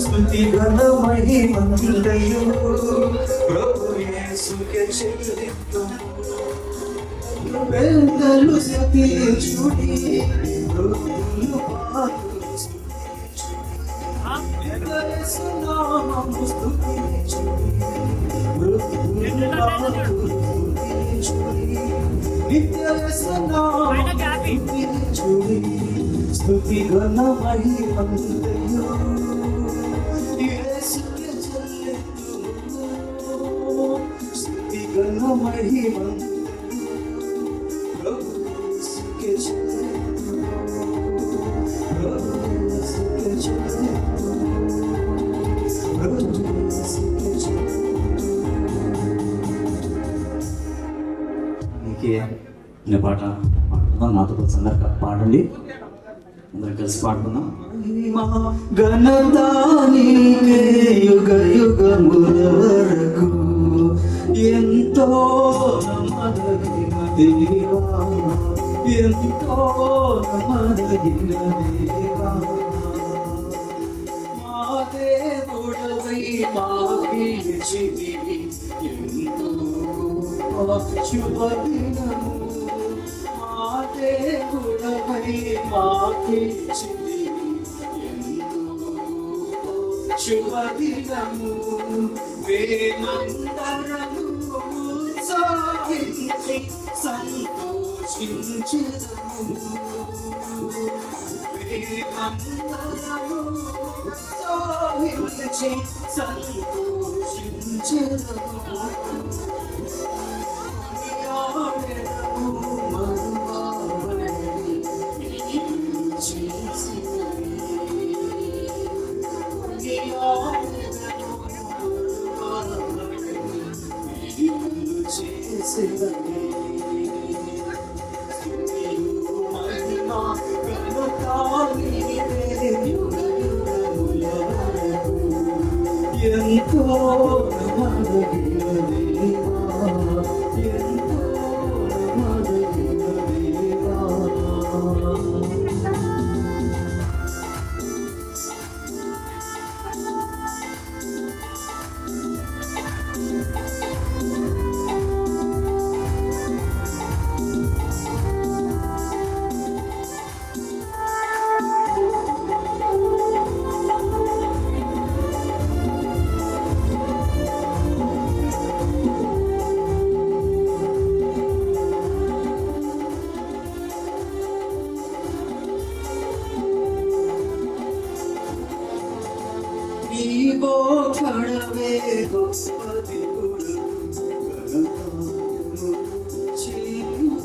స్తుతి ఘన మహిమంతుడయు ప్రభు యేసుకే చెల్లిద్దుము. పెద్దలు స్తుతించుడి, వృద్ధులు పాడుచు స్తుతించుడి. యేసు నామము స్తుతించుడి, వృద్ధులు పాడుచు స్తుతించుడి. నిత్య యేసు నామము స్తుతించుడి. స్తుతి ఘన మహిమంతుడయు యేసుకే చెల్లిద్దుము. స్తుతి ఘన మహిమంతుడయు ప్రభు యేసుకే చెల్లిద్దుము. ప్రభు యేసుకే చెల్లిద్దుము. ప్రభు యేసుకే చెల్లిద్దుము. ఇంకే పాట పాడుకుందాం. నాతో కలిసి అందరు పాడండి. అందరం కలిసి పాడుకుందాం. ఘనత నీకే యుగ యుగముల వరకు ఎంతో నమ్మదగిన దేవా, ఎంతో నమ్మదగిన దేవా. మా దేవుడవై మాకిచ్చితివి ఎంతో శుభదినము. మా దేవుడవై మాకిచ్చితివి ఎంతో శుభదినము. వేమంతరము ఉత్సాహించి సంతోషించెదము. వేమంతరము ఉత్సాహించి సంతోషించెదము. ఎంతో నమ్మదగిన దేవా, ఎంతో నమ్మదగిన దేవా. నీవో కడవే గొప్ప దేవుడు, ఘనకార్యము చేయుదు.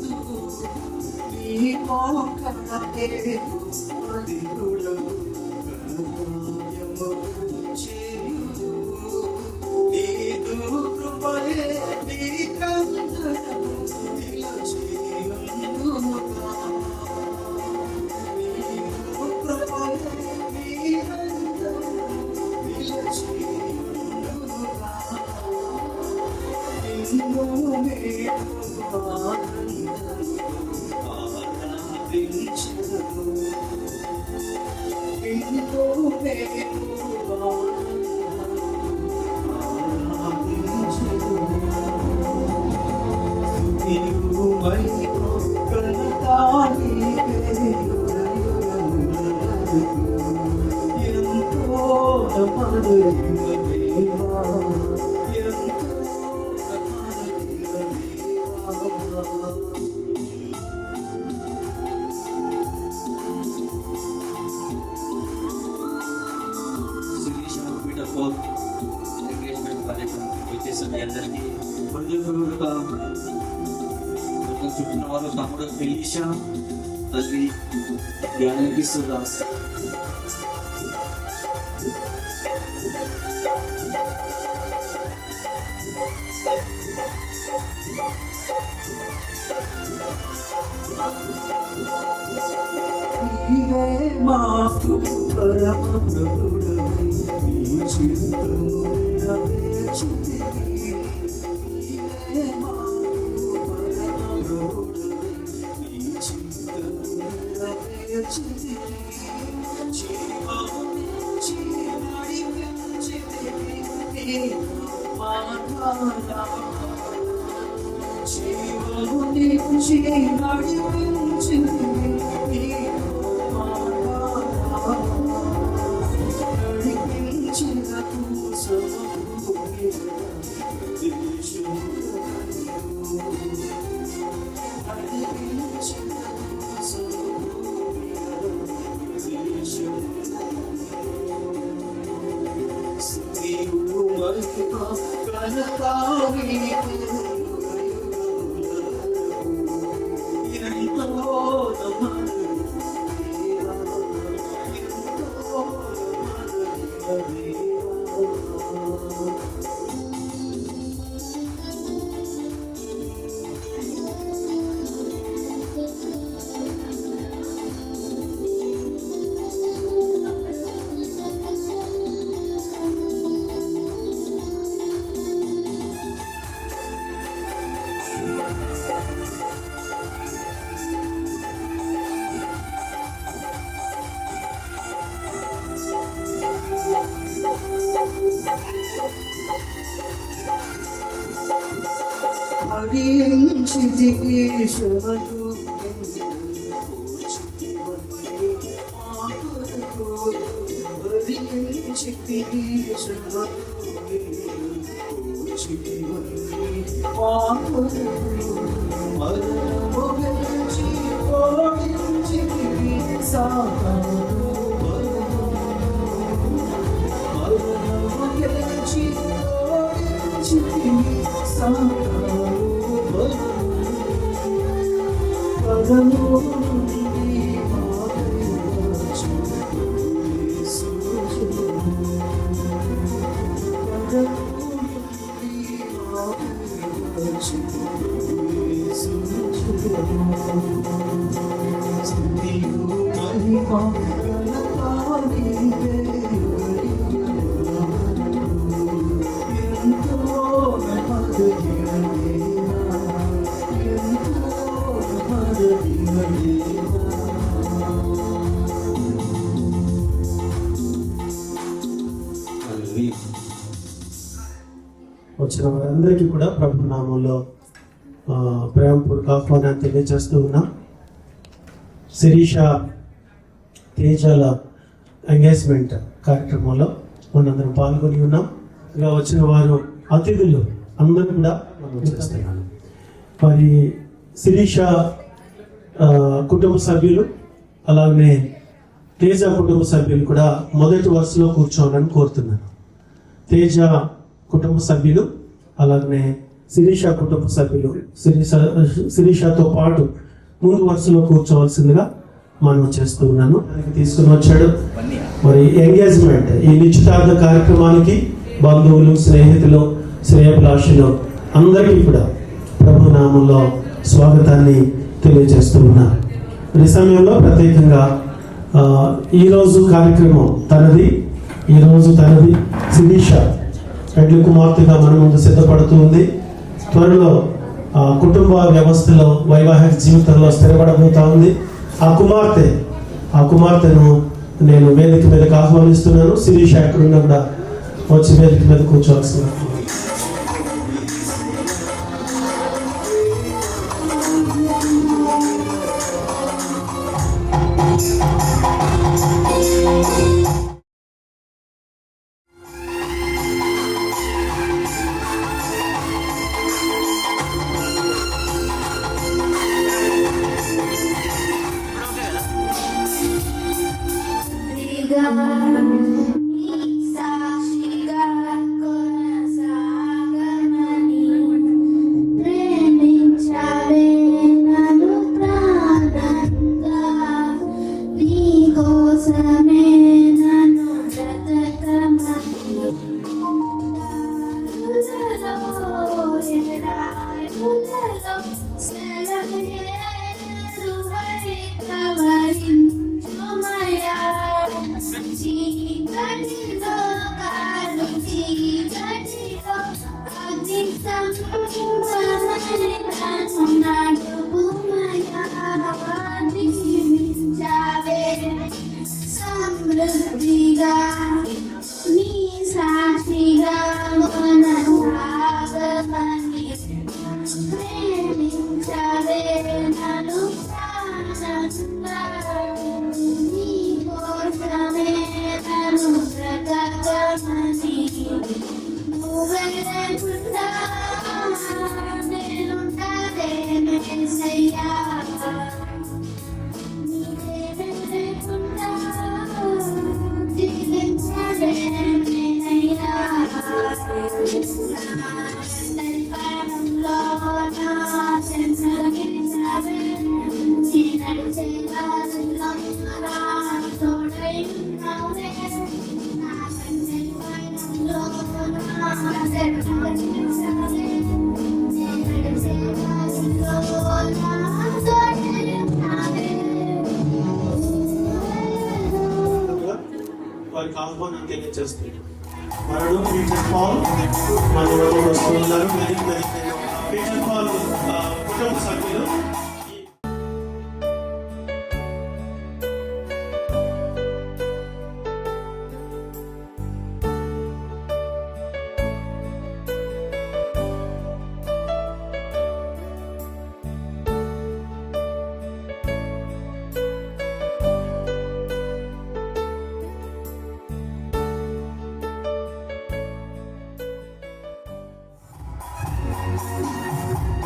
నీవో కడవే గొప్ప దేవుడు, ఘనకార్యము చేయుదు. నీదు కృపయే నీకందరము నిలచియుండునుగా. నీదు కృపయే నీకందరము నిలచియుండునుగా. నిన్ను నేను ఆరాధించెదను. నిన్ను నేను చుట్టిన వారు తమ్ముడు ఎలీషా, తండ్రి జ్ఞానానికి ఇస్తున్నా. నీవే మాకు పరమ ప్రభుడవై, నీ చిత్తము నెరవేర్చుతివి. నీవే మాకు పరమ ప్రభుడవై, నీ చిత్తము నెరవేర్చుతివి. జీవము నుంచి నడిపించితివి, నీ నామమున. జీవము నుంచి నడిపించితివి, హరించితివి శ్రమలు హరించితివి శ్రమలు మరణము గెలిచి ఓడించితివి సాతాను. మరణము గెలిచి ఓడించితివి సాతాను. పదము నుండి వచ్చిన వారందరికీ కూడా ప్రభు నామంలో ప్రేమపూర్వక ఆహ్వానాన్ని తెలియజేస్తూ ఉన్నాం. శిరీష తేజాల ఎంగేజ్మెంట్ కార్యక్రమంలో మనందరం పాల్గొని ఉన్నాం. ఇలా వచ్చిన వారు అతిథులు అందరూ కూడా మనం చేస్తున్నాను. మరి శిరీష కుటుంబ సభ్యులు అలాగే తేజ కుటుంబ సభ్యులు కూడా మొదటి వరుసలో కూర్చోవాలని కోరుతున్నాను. తేజ కుటుంబ సభ్యులు అలాగే శిరీష కుటుంబ సభ్యులు శిరీషతో పాటు ముందు వరుసలో కూర్చోవలసిందిగా మనం చేస్తూ ఉన్నాను. తీసుకుని వచ్చాడు. మరి ఎంగేజ్మెంట్ ఈ నిశ్చితార్థ కార్యక్రమానికి బంధువులు, స్నేహితులు, శ్రేయభిలాషులు అందరికీ కూడా ప్రభు నామంలో స్వాగతాన్ని తెలియజేస్తూ ఉన్నారు. ఈ సమయంలో ప్రత్యేకంగా ఈరోజు కార్యక్రమం తనది. శిరీష పెళ్లి కుమార్తెగా మన ముందు సిద్ధపడుతూ ఉంది. త్వరలో కుటుంబ వ్యవస్థలో వైవాహిక జీవితంలో స్థిరపడబోతా ఉంది. ఆ కుమార్తెను నేను వేదిక మీదకి ఆహ్వానిస్తున్నాను. శిరీష ఎక్కడున్నా కూడా వచ్చి వేదిక మీద కూర్చోవలసిన సాక్షిగా కొనసాగమని ప్రేమించవే నన్ను ప్రాణంగా కోసమే నన్ను బ్రతకమని ఎడారులలో సెలయేరువై ప్రవహించుమయా. చీకటిలో కాలు చీకటిలో అగ్ని సంపమని నన్ను నడుపుమయా. దీవించావే సమృద్ధిగా నీ సాక్షిగా మనసాగమని ప్రేమించావే నన్ను ప్రాణంగా. నీ కోసమే నన్ను బ్రతకమని నువ్వే లేకుండా నేనుండలేనయ్యా. నీవే లేకుండా జీవించలేనయ్యా. నడిపడంలో నా చెంతగిరిచావే. నీ నడిచే దారిలో నా తోడై ఉన్నావే. నా కంటి పయనంలో నా చెంతగిరిచావే. నీ నడిచే దారిలో నా తోడై ఉన్నావే. వారికి ఆహ్వానం తెలియజేస్తుంది. మరణం పీటర్ పాల్ మన వరకు వస్తున్నారు. పీటర్ పాల్ కుటుంబ సభ్యులు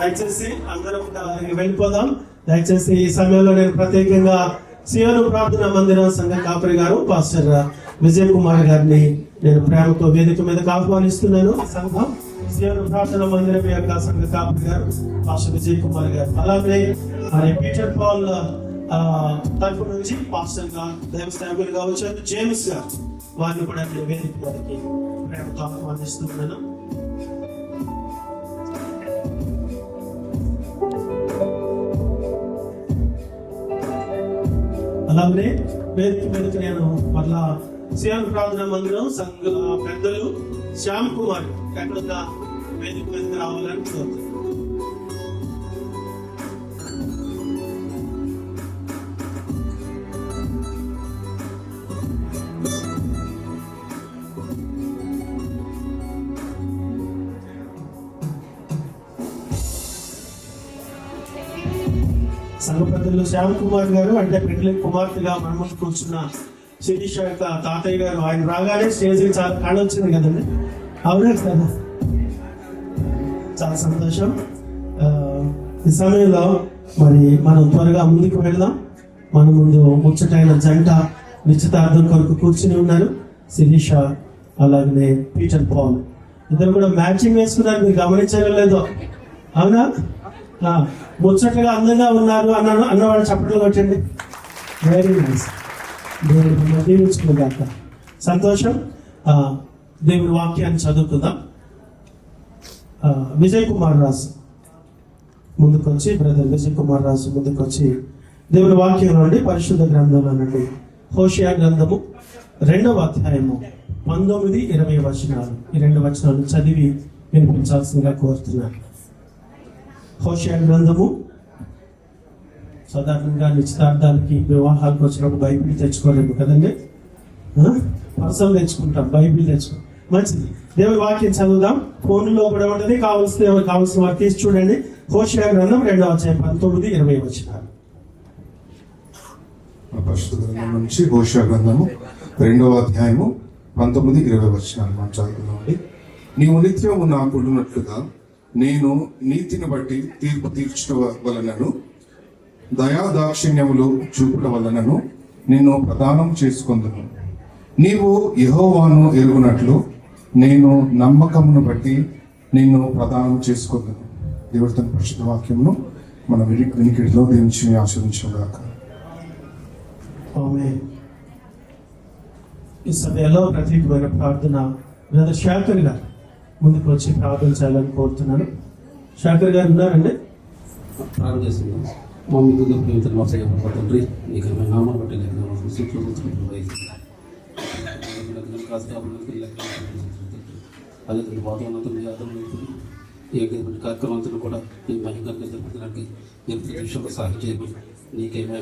దయచేసి అందరం వెళ్ళిపోదాం. దయచేసి ఈ సమయంలో నేను ప్రత్యేకంగా సియోను ప్రార్థన మందిరం సంఘ కాపరి గారు పాస్టర్ విజయ్ కుమార్ గారిని నేను ప్రేమతో వేదిక మీదకి ఆహ్వానిస్తున్నాను. సంఘం సియోను ప్రార్థన మందిరం యొక్క సంఘ కాపరి గారు పాస్టర్ విజయ్ కుమార్ గారు, అలాగే మరి పీటర్ పాల్ తరఫు నుంచి పాస్టర్ గారు దైవస్థాపకులుగా వచ్చారు జేమ్స్ గారు, వారిని కూడా నేను వేదిక మీదకి ప్రేమతో ఆహ్వానిస్తున్నాను. అలాగే వేదిక మీదకి నేను మరలా సియోను ప్రార్థన మందిరం సంఘ పెద్దలు శ్యామ్ కుమార్ ఎక్కడ వేదిక మీదకి రావాలని కోరుతున్నాను. సంఘ పెద్దలు శ్యామ్ కుమార్ గారు అంటే పెళ్లి కుమార్తెగా మన ముందు కూర్చున్న శిరీష యొక్క తాతయ్య గారు, ఆయన రాగానే స్టేజ్కి చాలా కాడ వచ్చింది కదండి, అవునా కదా? చాలా సంతోషం. ఈ సమయంలో మరి మనం త్వరగా ముందుకు వెళ్దాం. మన ముందు ముచ్చటైన జంట నిశ్చితార్థం కొరకు కూర్చుని ఉన్నారు. శిరీష అలాగనే పీటర్ పాల్ ఇద్దరు కూడా మ్యాచింగ్ వేసుకున్నారు. మీరు గమనించడం లేదో, అవునా? ముచ్చటగా అందంగా ఉన్నారు అన్నవాళ్ళు చప్పట్లు కొట్టండి. Very nice. దేవుడు దీవించుకున్నాక సంతోషం. దేవుడి వాక్యాన్ని చదువుకుందాం. విజయ్ కుమార్ రాజు ముందుకొచ్చి, బ్రదర్ విజయ్ కుమార్ రాజు ముందుకొచ్చి దేవుడి వాక్యం నుండి పరిశుద్ధ గ్రంథంలో నుండి హోషియా గ్రంథము 2వ అధ్యాయము 19-20 వచనాలు, ఈ 2 వచనాలు చదివి వినిపించాల్సిందిగా కోరుతున్నాను. హోషియా గ్రంథము సాధారణంగా నిశ్చితార్థానికి వివాహాలకు వచ్చినప్పుడు బైబిల్ తెచ్చుకోలేము కదండి, పర్సలు తెచ్చుకుంటాం, బైబిల్ తెచ్చుకుంటాం. మంచిది. దేవుడి వాక్యం చదువుదాం. ఫోన్లో కూడా ఉంటుంది, కావాల్సిన వారు తీసి చూడండి. హోషియా గ్రంథం 2వ అధ్యాయం 19-20 వచనాలు. పరిశుద్ధ గ్రంథం నుంచి హోషియా గ్రంథము 2వ అధ్యాయము 19-20 వచనాలు మనం చదువుతున్నామండి. నీవు నిత్యము నాకు ఉన్నట్లుగా నేను నీతిని బట్టి తీర్పు తీర్చుట వలనను దయాదాక్షిణ్యములు చూపుట వలనను నిన్ను ప్రదానం చేసుకొందును. నీవు యెహోవాను ఎరుగునట్లు నేను నమ్మకమును బట్టి నిన్ను ప్రదానం చేసుకొందును. దేవుడి తన పరిశుద్ధ వాక్యమును మన వినికిడిలో దీవించి ఆశ్రయించుగాక. ఆమేన్. ఈ సమయంలో ప్రత్యేకమైన ప్రార్థన బ్రదర్ శాకర్ గారు ముందుకు వచ్చి ప్రార్థన చేయాలని కోరుతున్నాను. శాకర్ గారు ఉన్నారండి? ప్రారంభం చేస్తున్నాం. మా ముందు ప్రేమితులు మా సేవ తండ్రి నీకు నామాలు బట్టి అలాగే వాతావరణంతో మీ ఆదరణ ఏ కార్యక్రమాలతో కూడా మీ మహిళగా జరుపుకోవడానికి నిరుపతి విషయంలో సహాయం చేయమని నీకేమైనా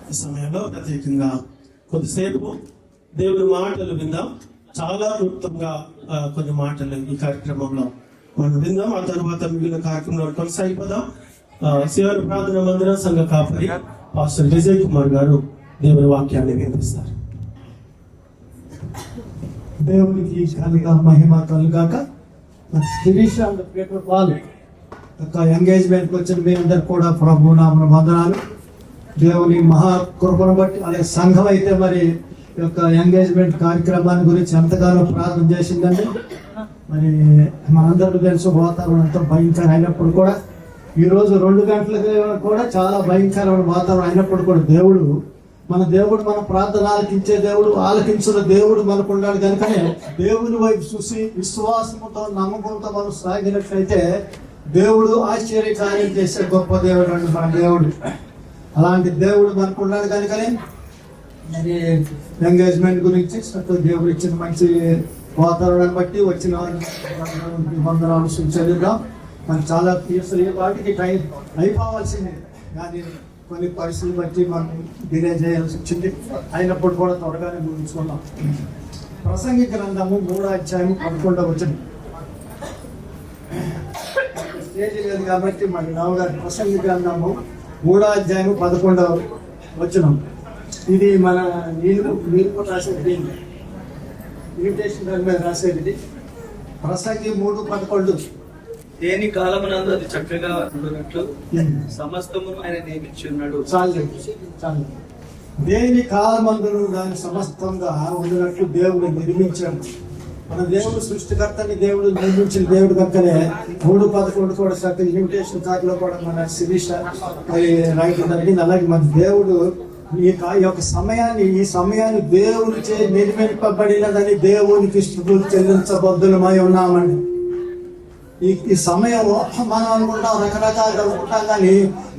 ఈ సమయంలో ప్రత్యేకంగా కొద్దిసేపు దేవుడి మాటలు విందాం. చాలా క్లుప్తంగా కొన్ని మాటలు ఈ కార్యక్రమంలో మనం విందాం. ఆ తర్వాత మిగిలిన కార్యక్రమంలో కొనసాగిపోదాం. శివారి ప్రార్థన మందిరం సంఘ కాపరి పాస్టర్ విజయ్ కుమార్ గారు దేవుని వాక్యాన్ని వినిపిస్తారు. దేవునికి కలుగా మహిమ కలుగాక. శిరీష పేపర్ పాల్ యొక్క ఎంగేజ్మెంట్కి వచ్చిన మీ అందరు కూడా ప్రభు నామన వందనాలు. దేవుని మహా కృపను బట్టి అలాగే సంఘం అయితే మరి యొక్క ఎంగేజ్మెంట్ కార్యక్రమాన్ని గురించి ఎంతగానో ప్రార్థన చేసిందండి. మరి మనందరికీ తెలుసు వాతావరణం ఎంతో భయంకరం అయినప్పుడు కూడా ఈరోజు 2 గంటలకు కూడా చాలా భయంకరమైన వాతావరణం అయినప్పుడు కూడా మన దేవుడు మన ప్రార్థన ఆలకించే దేవుడు, ఆలకించిన దేవుడు మనకు ఉన్నాడు. కనుకనే దేవుని వైపు చూసి విశ్వాసంతో నమ్మకంతో మనం సాగినట్లయితే దేవుడు ఆశ్చర్యకార్యం చేసే గొప్ప దేవుడు అండి మన దేవుడు. అలాంటి దేవుడు మనకు ఉన్నాడు. కనుకనే మరి ఎంగేజ్మెంట్ గురించి దేవుడు ఇచ్చిన మంచి వాతావరణాన్ని బట్టి వచ్చిన వందనాలు సూచనగా మనకు చాలా తీర్చలే వాటికి టైం అయిపోవాల్సింది. కానీ కొన్ని పరిస్థితులు బట్టి మనం డిలే చేయాల్సి వచ్చింది. అయినప్పుడు కూడా త్వరగానే ముగించుకున్నాం. ప్రసంగి గ్రంథము 3వ అధ్యాయం 11వ వచనం. స్టేజ్ లేదు కాబట్టి మరి నవగారి ప్రసంగి గ్రంథము 3వ అధ్యాయం 11వ వచనం. ఇది మన నీళ్ళు రాసేది, ఇన్విటేషన్ మీద రాసేది. ప్రసంగి 3:11. దేని కాలమునందు అది చక్కగా ఉండునట్లు సమస్తమును ఆయన నియమించి ఉన్నాడు. చాలు. దేని కాలమందును దాని సమస్తంగా ఉండినట్లు దేవుడు నిర్మించాడు. మన దేవుడు సృష్టికర్తని దేవుడు నిర్మించిన దేవుడు కనుకనే 3:11 కూడా చక్కగా ఇన్విటేషన్ కార్డులో కూడా మన శిరీష రైట్ జరిగింది. అలాగే మన దేవుడు ఈ యొక్క ఈ సమయాన్ని దేవునిచే నిర్మింపబడినదని దేవునికి స్తుతులు చెల్లించబద్దులమై ఉన్నామండి. ఈ సమయం మనం అనుకుంటాం, రకరకాలుగా అనుకుంటాం, కానీ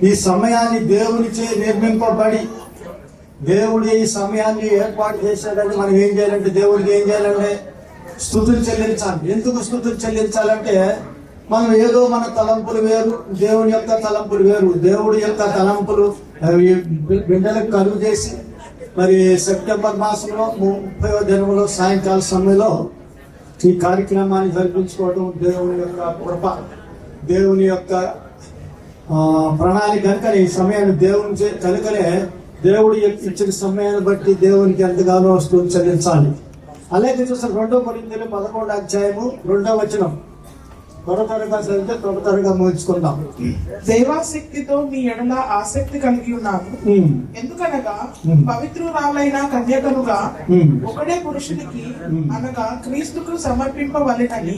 ఈ సమయాన్ని దేవునిచే నిర్మింపబడి దేవుడు ఈ సమయాన్ని ఏర్పాటు చేశాడని మనం ఏం చేయాలంటే దేవుడికి ఏం చేయాలంటే స్తుతులు చెల్లించాలి. ఎందుకు స్తుతులు చెల్లించాలంటే మనం ఏదో మన తలంపులు వేరు, దేవుని యొక్క తలంపులు వేరు. దేవుడి యొక్క తలంపులు బిడ్డలకు కలుగు చేసి మరి సెప్టెంబర్ మాసంలో 30వ దినంలో సాయంకాల సమయంలో ఈ కార్యక్రమాన్ని జరిపించుకోవడం దేవుని యొక్క కృప, దేవుని యొక్క ప్రణాళిక. కనుక ఈ సమయాన్ని దేవుని కనుకనే దేవుడు ఇచ్చిన సమయాన్ని బట్టి దేవునికి ఎంతగానో స్తుతులు చెల్లించాలి. అలాగే చూసిన 2 కొరింథీయులు 11వ అధ్యాయము 2వ వచనం. త్వరగా ముగించుకుందాం. దైవాసక్తితో మీ ఎడల ఆసక్తి కలిగి ఉన్నాను. ఎందుకనగా పవిత్రురాలైన కన్యకలుగా ఒకడే పురుషునికి అనగా క్రీస్తుకు సమర్పింపవలెనని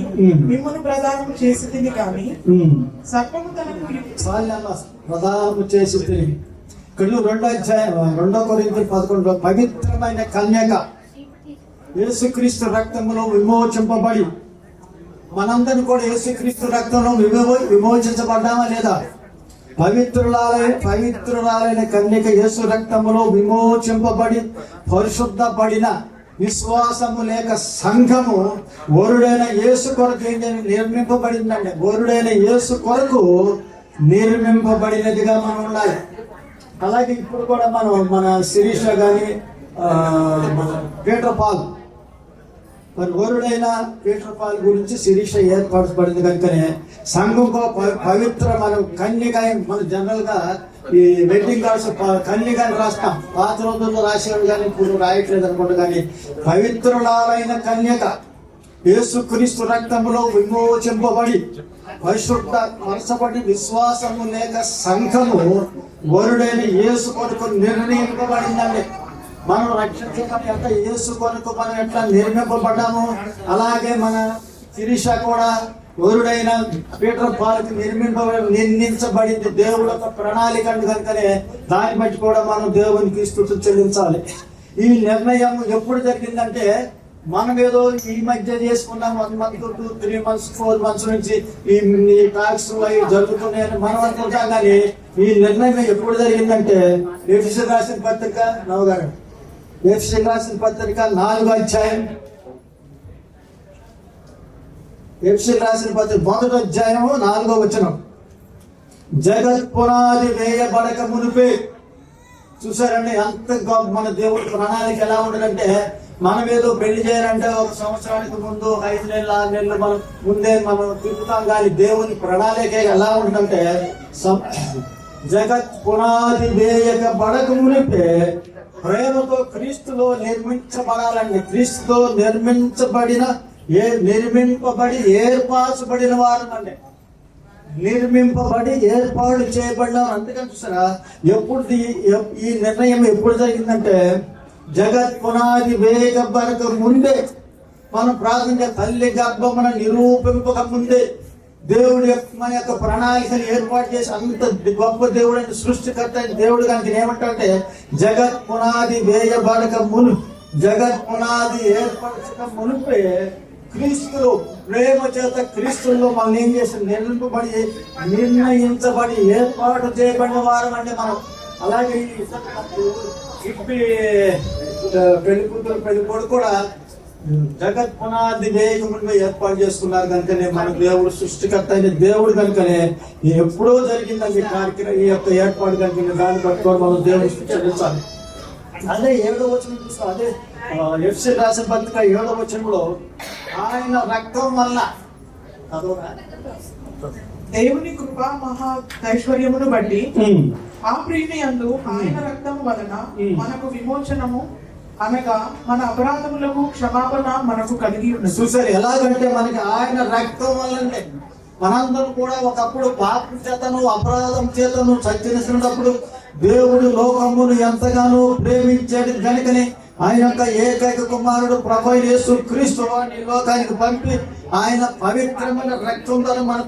మిమ్మల్ని ప్రదానం చేసి తిని కానీ సర్పము తనకు ప్రదానం చేసి తిని. ఇక్కడ 2వ అధ్యాయం 2 కొరింథీయులు 11లో పవిత్రమైన కన్యక యేసుక్రీస్తు రక్తములో విమోచింపబడి, మనందరం కూడా యేసుక్రీస్తు రక్తంలో విమోచించబడ్డామా లేదా? పవిత్రురాలైన కన్యక యేసు రక్తములో విమోచింపబడి పరిశుద్ధపడిన విశ్వాసము లేక సంఘము వరుడైన యేసు కొరకు నిర్మింపబడిందండి. వరుడైన యేసు కొరకు నిర్మింపబడినదిగా మనం ఉండాలి. అలాగే ఇప్పుడు కూడా మన శిరీష కానీ మన పీటర్ పాల్, మరి వరుడైన పీటర్ పాల్ గురించి శిరీష ఏర్పరచబడింది. కనుకనే సంఘం పవిత్ర మనం కన్యక, మన జనరల్ గా ఈ వెడ్డింగ్ కార్డ్స్ కన్యకని రాస్తాం. పాత రోజుల్లో రాసేవాడు కానీ ఇప్పుడు రాయట్లేదు అనుకుంటా. కానీ పవిత్రులైన కన్యక యేసుక్రీస్తు రక్తములో విమోచింపబడి పరిశుద్ధ పరచబడి విశ్వాసము లేక సంఘము వరుడైన యేసు కొరకు నిర్ణయింపబడిందండి. మనం రక్షించబడి ఎంత యేసు కొరకు మనం ఎట్లా నిర్మింపబడ్డాము, అలాగే మన శిరీష కూడా పౌరుడైన పీటర్ పాలకి నిర్మించబడింది దేవుడు ఒక ప్రణాళిక కనుకనే దాన్ని బట్టి కూడా మనం దేవునికి స్తుతులు చెల్లించాలి. ఈ నిర్ణయం ఎప్పుడు జరిగిందంటే మనం ఏదో ఈ మధ్య చేసుకున్నాం 1 month 2 3 months 4 months నుంచి ఈ టాక్స్ అవి జరుగుతున్నాయని మనం అనుకుంటాం. కానీ ఈ నిర్ణయం ఎప్పుడు జరిగిందంటే ఎఫెసీయులకు రాసిన పత్రిక నవగారు ఎఫెసీయులకు రాసిన పత్రిక 4వ అధ్యాయం ఎఫెసీయులకు రాసిన పత్రిక 1వ అధ్యాయము 4వ వచనం. జగత్ పునాది వేయబడక మునిపే చూసారండి ఎంత మన దేవుడి ప్రణాళిక ఎలా ఉండదంటే మనం ఏదో పెళ్లి చేయాలంటే 1 సంవత్సరానికి ముందు 5 నెలలు 6 నెలలు మనం ముందే మనం తిరుగుతాం. కానీ దేవుని ప్రణాళిక ఎలా ఉంటుందంటే జగత్ పునాది వేయబడక మునిపే ప్రేమతో క్రీస్తులో నిర్మించబడాలండి. క్రీస్తులో నిర్మింపబడి ఏర్పాటుబడిన వారు అండి. నిర్మింపబడి ఏర్పాటు చేయబడిన. అందుకని చూసారా ఎప్పుడు ఈ నిర్ణయం ఎప్పుడు జరిగిందంటే జగత్ పునాది వేయబడక ముందే మనం ప్రార్థన తల్లి గర్భమున నిరూపింపక ముందే దేవుడి మన యొక్క ప్రణాళికను ఏర్పాటు చేసి అంత గొప్ప దేవుడు అని సృష్టికర్త అయిన దేవుడు కనుక ఏమంటారంటే జగత్ పునాది వేయబడక జగత్ పునాది ఏర్పరచక మునిపే క్రీస్తులో ప్రేమ చేత క్రీస్తుల్లో మనం ఏం చేసి నిర్ణయించబడి ఏర్పాటు చేయబడిన వారం అంటే మనం. అలాగే పెళ్లి కూతురు పెళ్లి కొడుకు కూడా జగత్ పునాది వేయకముందు ఏర్పాటు చేసుకున్నారు కనుకనే మన దేవుడు సృష్టికర్త అయిన దేవుడు కనుకనే ఎప్పుడో జరిగిందండి కార్యక్రమం ఈ యొక్క ఏర్పాటు కనుక దాన్ని పట్టుకొని మనం దేవుడు చెల్లించాలి. అదే 7వ వచనం చూస్తాం. అదే ఎఫెసీయులకు రాసిన పత్రిక 7వ వచనంలో ఆయన రక్తం వల్ల దేవుని కృప మహా ఐశ్వర్యమును బట్టి ఆ ప్రియుని యందు ఆయన రక్తము వలన మనకు విమోచనము అనగా మన అపరాధములకు క్షమాపణ మనకు కలిగి ఉన్నది. చూసారు ఎలాగంటే మనకి ఆయన రక్తం వల్లనే మనందరం కూడా ఒకప్పుడు పాపం చేతను అపరాధం చేతను చచ్చినప్పుడు దేవుడు లోకమును ఎంతగానో ప్రేమించాడు కనుకనే ఆయన యొక్క ఏకైక కుమారుడు ప్రభువైన యేసు క్రీస్తు వారిని లోకానికి పంపి ఆయన పవిత్రమైన రక్తం ద్వారా మన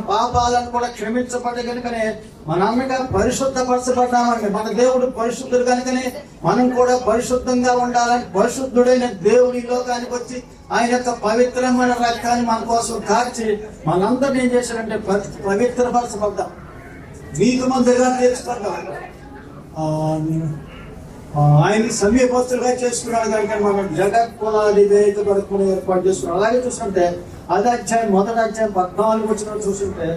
పాపాలను కూడా క్షమించబడి కనుకనే మనందరిగా పరిశుద్ధపరచబడ్డామండి. మన దేవుడు పరిశుద్ధుడు కనుకనే మనం కూడా పరిశుద్ధంగా ఉండాలని పరిశుద్ధుడైన దేవుడి లోకానికి వచ్చి ఆయన యొక్క పవిత్రమైన రక్తాన్ని మన కోసం కార్చి మనందరినీ ఏం చేశాడంటే పవిత్రపరచబడ్డాం, నీతిమంతులుగా తీర్చబడ్డాం, ఆయన సమీపస్తులుగా చేసుకున్నాడు కనుక మనం జగత్ పునాది వేయబడకుండా ఏర్పాటు చేసుకున్నాం. అలాగే చూస్తుంటే అదే అధ్యాయం 1వ అధ్యాయం 14 వచనం చూస్తుంటే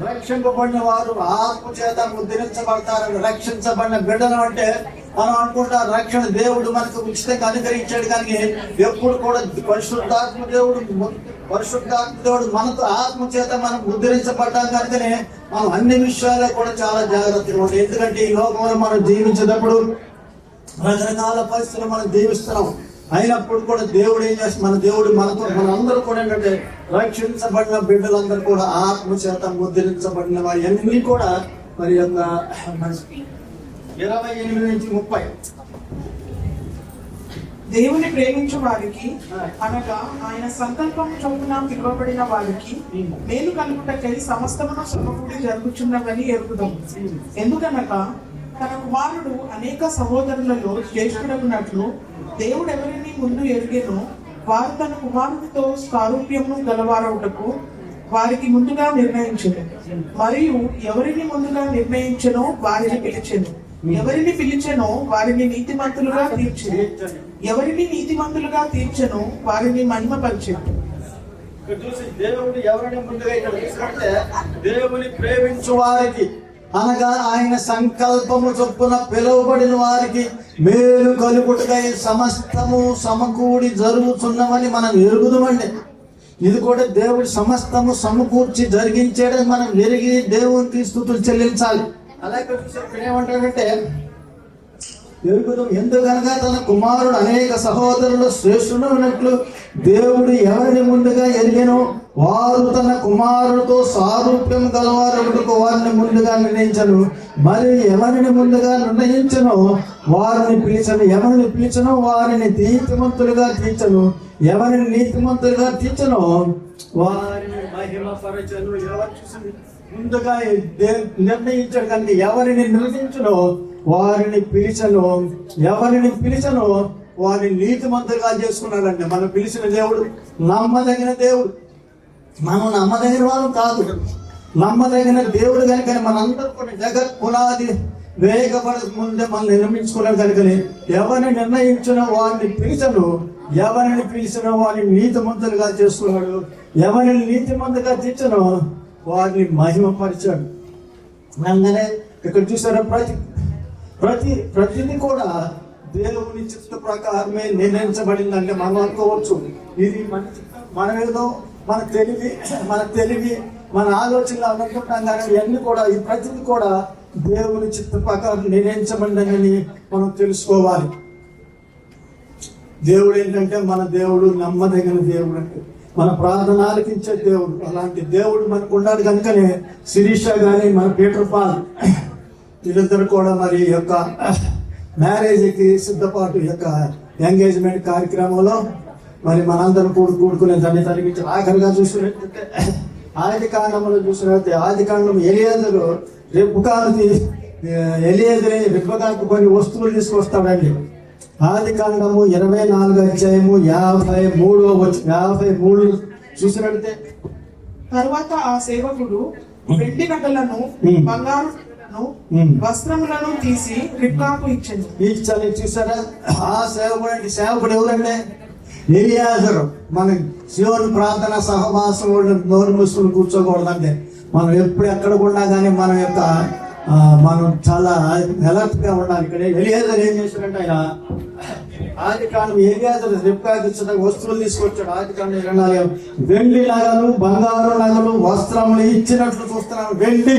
రక్షింపబడిన వారు ఆత్మ చేత ముద్రించబడతారని. రక్షించబడిన బిడ్డలు అంటే మనం అనుకుంటాం రక్షణ దేవుడు మనకు ఉచితంగా అనుగ్రహించాడు. కానీ ఎప్పుడు కూడా పరిశుద్ధాత్మ దేవుడు మనతో ఆత్మ చేత మనం ముద్రించబడ్డాం కనుకనే మనం అన్ని విషయాల్లో కూడా చాలా జాగ్రత్తగా ఉంటాం. ఎందుకంటే ఈ లోకంలో మనం జీవించేటప్పుడు రకరకాల పరిస్థితులు మనం జీవిస్తున్నాం. అయినప్పుడు కూడా దేవుడు ఏం చేస్తాం, మన దేవుడు మనందరూ కూడా ఏంటంటే రక్షించబడిన బిడ్డలందరూ కూడా ఆత్మ చేత ముద్రించబడిన వారి అన్ని కూడా మరి 28 నుంచి 30 దేవుని ప్రేమించు వారికి అనగా ఆయన సంకల్పం చొప్పున పిలువబడిన వారికి మేలు కలుగుటకై సమస్తమును సమకూడి జరుగుచున్నవని ఎరుగుదాం. ఎందుకనగా తన కుమారుడు అనేక సహోదరులలో జ్యేష్ఠుడగునట్లు దేవుడు ఎవరిని ముందు ఎరిగేనో వారు తన కుమారుడితో సారూప్యము గలవారవుటకు వారికి ముందుగా నిర్ణయించెను. మరియు ఎవరిని ముందుగా నిర్ణయించెనో వారిని పిలిచెను, ఎవరిని పిలిచెనో వారిని నీతిమంతులుగా తీర్చెను, ఎవరిని నీతిమంతులుగా తీర్చెనో వారిని మహిమపరిచెను. దేవుడు ఎవరిని ముందుగా దేవుని ప్రేమించు వారికి అనగా ఆయన సంకల్పము చొప్పున పిలువబడిన వారికి మేలు కలుగుటకై సమస్తము సమకూడి జరుగుతున్నవని మనం ఎరుగుదామండి. ఇది కూడా దేవుడి సమస్తము సమకూర్చి జరిగించేయడం మనం ఎరిగి దేవునికి స్తుతులు చెల్లించాలి. అలాగే ఏమంటాడంటే ఎరుగుదాం. ఎందుకనగా తన కుమారుడు అనేక సహోదరులు శ్రేష్ఠుడు ఉన్నట్లు దేవుడు ఎవరిని ముందుగా ఎరిగెనో వారు తన కుమారుడితో సారూప్యం గలవారుకు వారిని ముందుగా నిర్ణయించను. మరి ఎవరిని ముందుగా నిర్ణయించను వారిని పిలిచను, ఎవరిని పిలిచను వారిని నీతిమంతులుగా తీర్చను, ఎవరిని నీతిమంతులుగా తీర్చను వారిని మహిమపరచను. ఎవరు చూసింది ముందుగా నిర్ణయించాడు కానీ ఎవరిని నిర్ణయించను వారిని పిలిచను, ఎవరిని పిలిచను వారిని నీతిమంతులుగా చేసుకున్నాడండి. మనం పిలిచిన దేవుడు నమ్మదగిన దేవుడు. మనం నమ్మదగిన వాళ్ళం కాదు, నమ్మదగిన దేవుడు కనుక మనందరూ కూడా జగత్ పునాది వేగపడక ముందే మనం నిర్మించుకున్నాం కనుకని ఎవరిని నిర్ణయించిన వారిని పిలిచను, ఎవరిని పిలిచిన వారిని నీతిమంతులుగా చేసుకున్నాడు, ఎవరిని నీతిమంతులుగా తెచ్చను వారిని మహిమపరిచాడు. అందుకనే ఇక్కడ చూసారా ప్రతిది కూడా దేవుని చిత్త ప్రకారమే నిర్ణయించబడిందంటే మనం అనుకోవచ్చు ఇది మనమేదో మన తెలివి మన ఆలోచనలు అనుకుంటాం కానీ ఇవన్నీ కూడా ఈ ప్రతిది కూడా దేవుని చిత్త ప్రకారం నిర్ణయించబడిందని మనం తెలుసుకోవాలి. దేవుడు ఏంటంటే మన దేవుడు నమ్మదగిన దేవుడు, అంటే మన ప్రార్థన ఆలకించే దేవుడు. అలాంటి దేవుడు మనకు ఉన్నాడు కనుకనే శిరీష కానీ మన పీటర్ పాల్ వీళ్ళిద్దరు కూడా మరి యొక్క మ్యారేజ్కి సిద్ధపాటు యొక్క ఎంగేజ్మెంట్ కార్యక్రమంలో మరి మనందరం కూడుకునే దాన్ని తరిగించి ఆఖరిగా చూసినట్లయితే ఆది కాండంలో చూసినట్లయితే ఆది కాండం ఎలియాజరు రిబ్కాకు కొన్ని వస్తువులు తీసుకొస్తాడండి. ఆది కాండము 24 అధ్యాయము 53 చూసినట్లయితే తర్వాత ఆ సేవకుడు వెండి నగలను బంగారును వస్త్రములను తీసి రిబ్కాకు ఇచ్చాను. చూసారా ఆ సేవకుడు ఎవరంటే ఎలియాజరు. మన శివుని ప్రార్థన సహవాసం నోరు మూసుకుని కూర్చోకూడదంటే మనం ఎప్పుడు ఎక్కడ ఉన్నా కానీ మనం చాలా అలర్ట్ గా ఉండాలి. ఇక్కడ ఎలియాజరు ఏం చేశాడంటే ఆయన ఆది కాండం ఎలియాజరు రిబ్కాకు ఇచ్చిన వస్తువులు తీసుకొచ్చాడు. ఆది కాండం 24 వెండి నగలు బంగారు నగలు వస్త్రములు ఇచ్చినట్లు చూస్తున్నాను. వెండి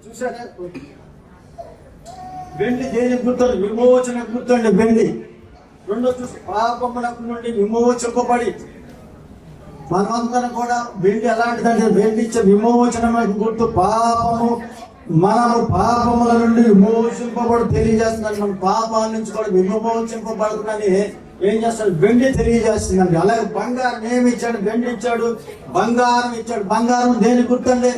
చూసారా, వెండి దేని గుర్తుంది? విమోచన గుర్తండి వెండి. రెండో చూసి పాపముల నుండి విమోచింపబడి మనమందరం కూడా వెండి ఎలాంటిదంటే వెండి ఇచ్చే విమోచన గుర్తు. మనము పాపముల నుండి విమోచింపబడు తెలియజేస్తున్నాడు. మన పాపాల నుంచి కూడా విమోచింపబడుతుందని ఏం చేస్తాడు? వెండి తెలియజేస్తుందండి. అలాగే బంగారం ఏమి ఇచ్చాడు? వెండి ఇచ్చాడు, బంగారం ఇచ్చాడు. బంగారం దేని గుర్తండి?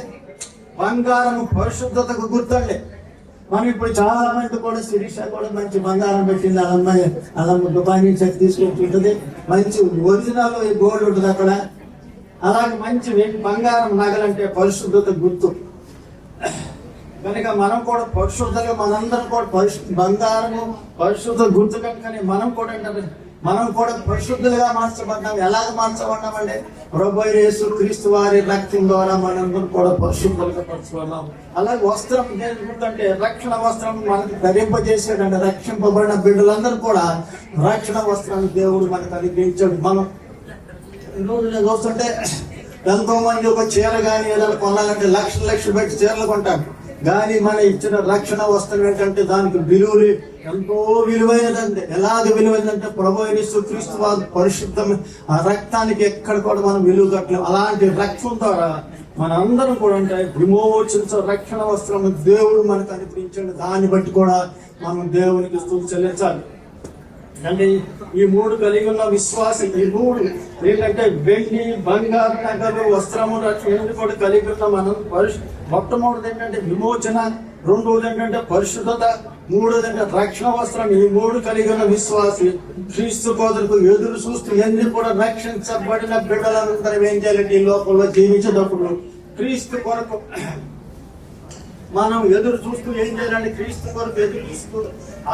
బంగారము పరిశుద్ధతకు గుర్తండి. మనం ఇప్పుడు చాలా మంది కూడా శిరీష కూడా మంచి బంగారం పెట్టింది. అలా దుబాయ్ నుంచి తీసుకొచ్చుంటుంది. మంచి ఒరిజినల్ గోల్డ్ ఉంటుంది అక్కడ. అలాగే మంచి బంగారం నగలంటే పరిశుద్ధత గుర్తు కనుక మనం కూడా పరిశుద్ధంగా మనందరం కూడా బంగారము పరిశుద్ధ గుర్తు కనుక మనం కూడా పరిశుద్ధులుగా మార్చబడ్డాం. ఎలాగ మార్చబడ్డామంటే ప్రభువైన యేసు క్రీస్తు వారి రక్తం ద్వారా మనందరం కూడా పరిశుద్ధులుగా పరచుకున్నాం. అలాగే వస్త్రం అంటే రక్షణ వస్త్రం మనకు ధరింపజేసాడంటే రక్షింపబడిన బిడ్డలందరూ కూడా రక్షణ వస్త్రాన్ని దేవుడు మనకు అనుగ్రహించాడు. మనం చూస్తుంటే ఎంతో మంది ఒక చీర కానీ ఏదైనా కొనాలంటే లక్షలు పెట్టి చీరలు కొంటారు. కానీ మన ఇచ్చిన రక్షణ వస్త్రం ఏంటంటే దానికి విలువలు ఎంతో విలువైనదండి. ఎలాగ విలువైందంటే ప్రభువైన యేసు క్రీస్తు వారి పరిశుద్ధమైన ఆ రక్తానికి ఎక్కడ కూడా మనం విలువ కట్టలేం. అలాంటి రక్తం ద్వారా మన అందరం కూడా అంటే విమోచించ రక్షణ వస్త్రం దేవుడు మనకు అనుగ్రహించండి. దాన్ని బట్టి కూడా మనం దేవునికి స్తుతి చెల్లించాలి. అంటే ఈ మూడు కలిగి ఉన్న విశ్వాసం, ఈ మూడు ఏంటంటే వెండి బంగారు నగలు వస్త్రము రక్షణ కూడా కలిగి ఉన్న మనం మొట్టమొదటి ఏంటంటే విమోచన, రెండోది ఏంటంటే పరిశుద్ధత, మూడోది అంటే రక్షణ వస్త్రం. ఈ మూడు కలిగి ఉన్న విశ్వాసి క్రీస్తు కొరకు ఎదురు చూస్తూ ఎన్ని కూడా రక్షించబడిన బిడ్డలందరూ ఏం చేయాలంటే ఈ లోకంలో జీవించేటప్పుడు క్రీస్తు కొరకు మనం ఎదురు చూస్తూ ఏం చేయాలంటే క్రీస్తు కొరకు ఎదురు చూస్తూ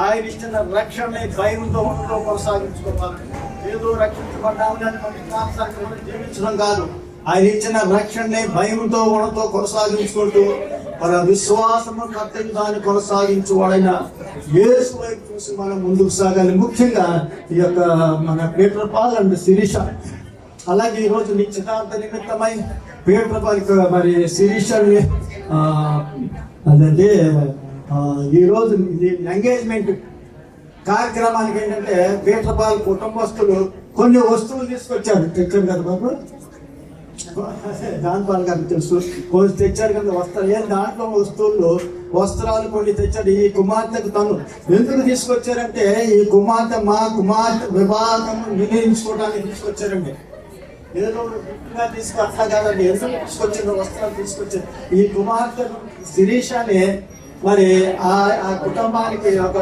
ఆయన ఇచ్చిన రక్షణని భయంతో ఉండటం కొనసాగించుకోవాలి. ఏదో రక్షించబడ్డామని మనం జీవించడం కాదు. ఆయన ఇచ్చిన రక్షణని భయంతో ఉండటం కొనసాగించుకుంటూ మన విశ్వాసము కర్తవ్యం దాన్ని కొనసాగించువాడైన యేసు వైపు చూసి మనం ముందుకు సాగాలి. ముఖ్యంగా ఈ యొక్క మన పీటర్ పాల్ అండ్ శిరీష. అలాగే ఈరోజు నిశ్చితార్థ నిమిత్తమై పీటర్ పాల్ మరి శిరీషని అదంటే ఈరోజు ఎంగేజ్మెంట్ కార్యక్రమానికి ఏంటంటే పీటర్ పాల్ కుటుంబస్తులు కొన్ని వస్తువులు తీసుకొచ్చారు. తెచ్చారు కదా బాబు, జాన్పాల్ గారికి తెలుసు. కొన్ని తెచ్చారు కదా వస్త్రాలు. దాంట్లో వస్త్రాలు కొన్ని తెచ్చాడు. ఈ కుమార్తెకు తను ఎందుకు తీసుకొచ్చారంటే ఈ కుమార్తె మా కుమార్తె వివాహం నిర్ణయించుకోవడానికి తీసుకొచ్చారండి. ఏదో ముఖ్యంగా తీసుకొస్తా కదండి, ఎందుకు తీసుకొచ్చిన వస్త్రాలు తీసుకొచ్చారు. ఈ కుమార్తె శిరీషాని మరి ఆ కుటుంబానికి ఒక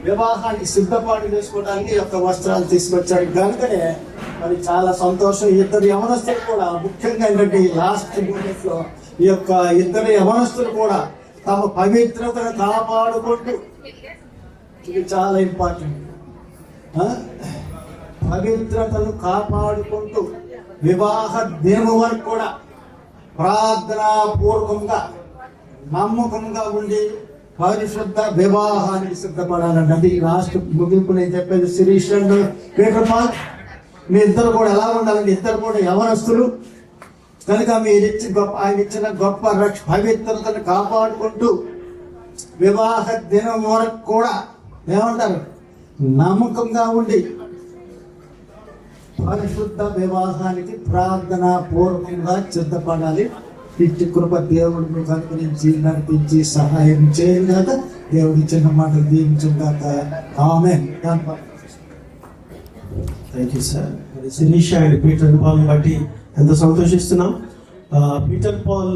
వివాహానికి సిద్ధపాటు చేసుకోవడానికి యొక్క వస్త్రాలు తీసుకొచ్చారు కనుకనే మరి చాలా సంతోషం. ఇద్దరు యవనస్తులు కూడా ముఖ్యంగా ఏంటంటే ఈ లాస్ట్ మూమెంట్ లో ఈ యొక్క ఇద్దరు యవనస్తులు కూడా తమ పవిత్రతను కాపాడుకుంటూ, ఇది చాలా ఇంపార్టెంట్, పవిత్రతను కాపాడుకుంటూ వివాహ దినం వరకు కూడా ప్రార్థనాపూర్వకంగా నమ్మకంగా ఉండి పరిశుద్ధ వివాహానికి సిద్ధపడాలండి. అది రాష్ట్ర ముగింపు నేను చెప్పేది. శిరీష్ అండ్ పీటర్ పాల్ మీ ఇద్దరు కూడా ఎలా ఉండాలండి? ఇద్దరు కూడా యవనస్తులు కనుక మీరు ఆయన ఇచ్చిన గొప్ప పవిత్రతను కాపాడుకుంటూ వివాహ దినం వరకు కూడా ఏమంటారు నమ్మకంగా ఉండి పరిశుద్ధ వివాహానికి ప్రార్థనా పూర్వకంగా సిద్ధపడాలి. ఇచ్చి కృప దేవుడు మీకు అనుగ్రహించి నడిపించి సహాయం చేయాలి కదా. దేవుడి చిన్న మాటలు దీవించుగాక. Amen. Thank you sir. Sirisha and Peter Paul బట్టి ఎంతో సంతోషిస్తున్నాం. పీటర్ పాల్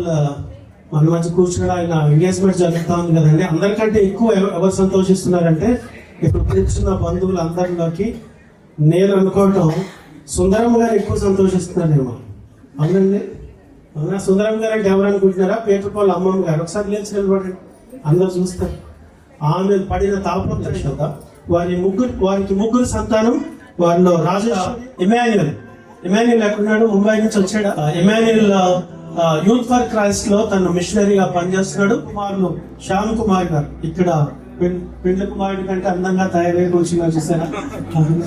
మన మధ్య కూర్చొని ఆయన ఎంగేజ్మెంట్ జరుగుతా ఉంది కదండి. అందరికంటే ఎక్కువ ఎవరు సంతోషిస్తున్నారంటే ఇప్పుడు కూర్చున్న బంధువులు అందరిలోకి నేను అనుకోవటం సుందరం గారు ఎక్కువ సంతోషిస్తున్నారేమో. అవునండి, అవునా? సుందరం గారు అంటే ఎవరు అనుకుంటున్నారా? పీటర్ పాల్ అమ్మమ్మ గారు. ఒకసారి లేచి నిలబడండి, అందరు చూస్తారు. ఆమె పడిన తాపత్రత వారికి ముగ్గురు సంతానం. వారిలో రాజేష్, ఇమాన్యుల్ ఎక్కడున్నాడు? ముంబై నుంచి వచ్చాడు. ఇమాన్యుల్ యూత్ ఫర్ క్రైస్ట్ లో తను మిషనరీగా పనిచేస్తున్నాడు. కుమారులు శ్యామ్ కుమార్ గారు ఇక్కడ పెండ్ల కుమారుడి కంటే అందంగా తయారై కూర్చున్నారు చూసారా?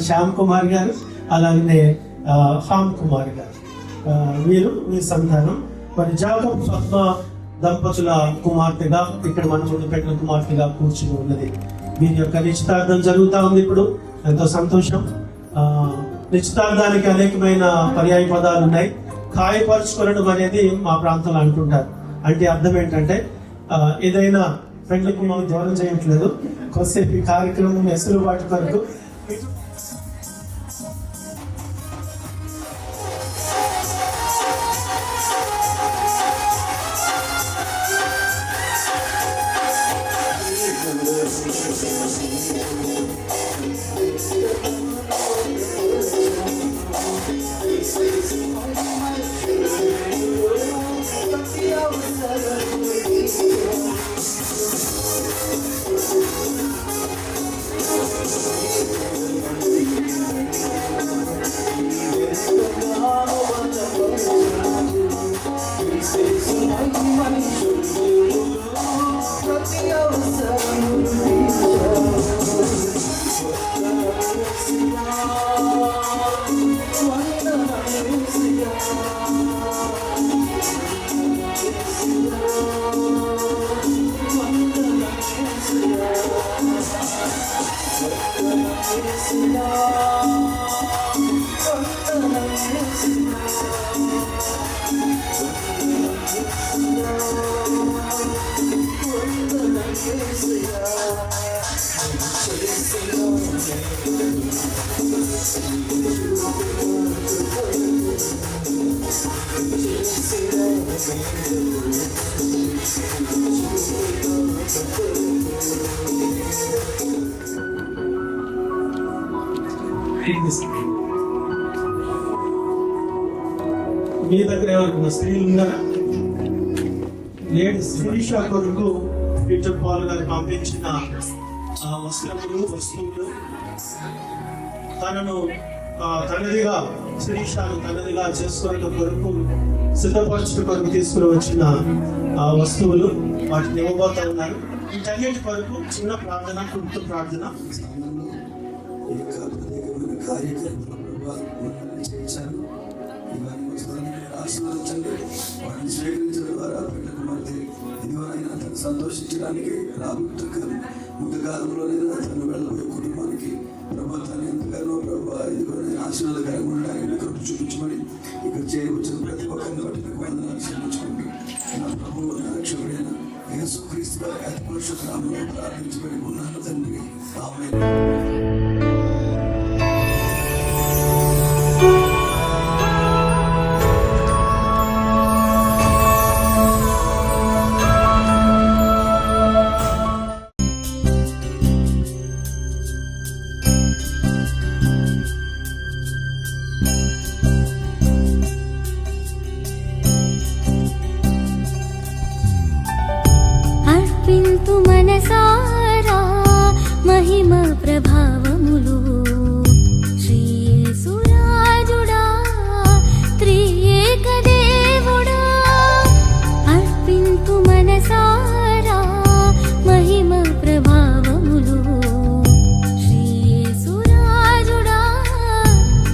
శ్యామ్ కుమార్ గారు, అలాగే హామ్ కుమార్ గారు. వీరు మీ సంతానం. మరి జాకబ్ పద్మ దంపతుల కుమార్తెగా ఇక్కడ మన ముందు పెట్టిన కుమార్తెగా కూర్చుని ఉన్నది. వీరి యొక్క నిశ్చితార్థం జరుగుతూ ఉంది ఇప్పుడు. ఎంతో సంతోషం. నిశ్చితార్థానికి అనేకమైన పర్యాయ పదాలు ఉన్నాయి. ఖాయపరుచుకోవడం అనేది మా ప్రాంతంలో అంటుంటారు. అంటే అర్థం ఏంటంటే ఏదైనా ఫ్రెండ్లకు మనం దూరం చేయట్లేదు, కొద్దిసేపు ఈ కార్యక్రమం వెసులుబాటు కొరకు మీ దగ్గర ఎవరు స్త్రీలు ఉన్నారా? లేడీస్. శిరీష కొరకు పీటర్ పాల్ గారు పంపించిన వస్త్రములు, వస్తువులు తనను తనదిగా శిరీషాను తనదిగా చేసుకోవడం కొరకు సిద్ధపరచడం కొరకు తీసుకుని వచ్చిన వస్తువులు వాటిని ఇవ్వబోతా ఉన్నారు. వీటన్నిటి కొరకు చిన్న ప్రార్థన, కుటుంబ ప్రార్థన. సంతోషించడానికి రాబోతున్న ముందు కాలంలోనైనా తను వెళ్ళబోయే కుటుంబానికి ప్రభుత్వాన్ని ఎంతగానో ప్రభావ ఇదిగోనే ఆశీర్వాదకరంగా ఉండడానికి కృప చూపించమని ఇక్కడ చేయవచ్చిన ప్రతి ఒక్కరిని బట్టి మీకు వందనాలు చెల్లించుకుంటూ నా ప్రభువు నా రక్షకుడైన యేసుక్రీస్తు వారి అతి పరిశుద్ధ నామములో ప్రార్థించబడి ఉన్నాను తండ్రి. ఆమేన్. ప్రభావములు శ్రీయేసురాజుడా త్రియేక దేవుడా అర్పింతు మనసారా మహిమ ప్రభావములు శ్రీయేసురాజుడా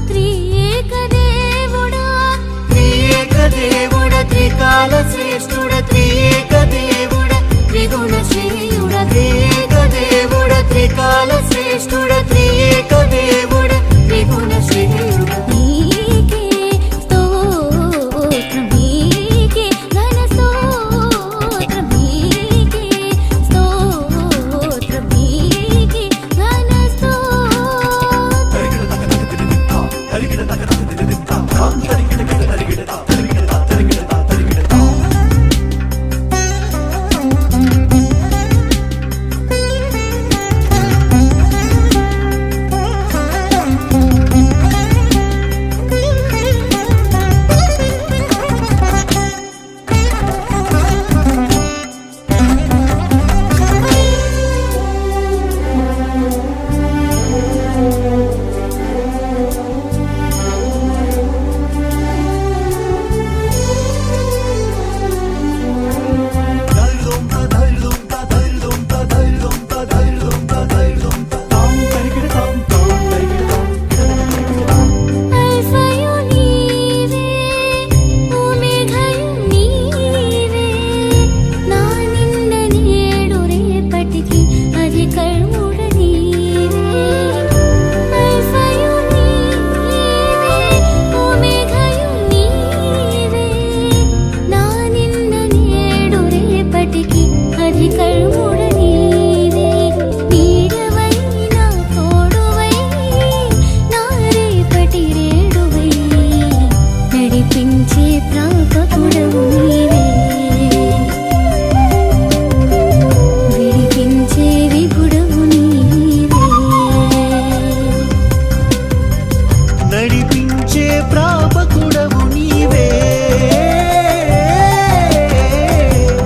త్రియేక దేవుడా త్రికాల శ్రేష్ఠుడ త్రియేక దేవుడ త్రిగుణ శ్రేయుడ త్రియేక దేవుడ త్రికాల శ్రేష్ఠుడ త్రియేక దేవుడ త్రిగుణ శ్రేయుడ నీకే స్తోత్రం నీకే ఘన స్తోత్రం నీకే స్తోత్రం నీకే ఘన అల్ఫయు నీవే ఓమెఘయు నీవే నా నింద నేడు రేపటికి అధికర్ముడ నీవే అల్ఫయు నీవే ఓమెఘయు నీవే నా నింద నేడు రేపటికి అధికర్ముడ నీవే నీడవై నా తోడువై నా రేపటి రేడువై నడిపించే ప్రాపకుడవు నీవే విడిపించే విపుడవు నీవే నడిపించే ప్రాపకుడవు నీవే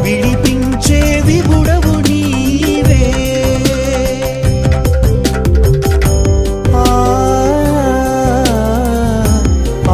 విడిపించే విభుడవు నీవే ఆ ఆ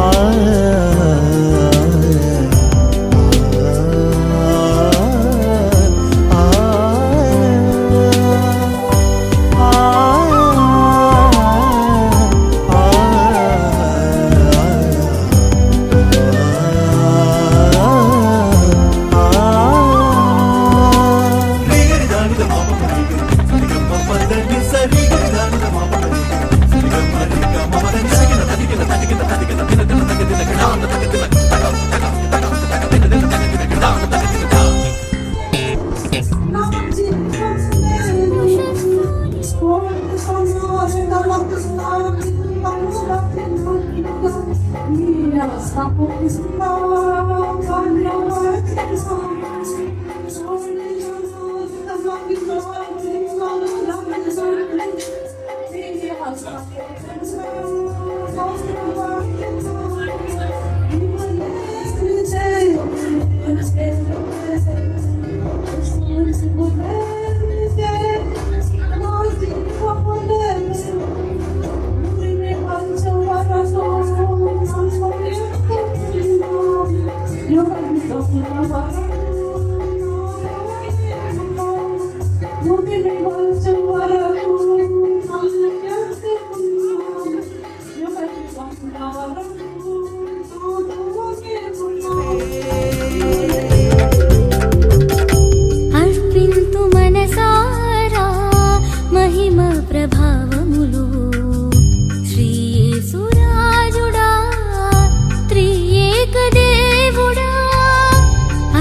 అర్పింతు మనసారా మహిమ ప్రభావములు శ్రీయేసురాజుడా త్రియేక దేవుడా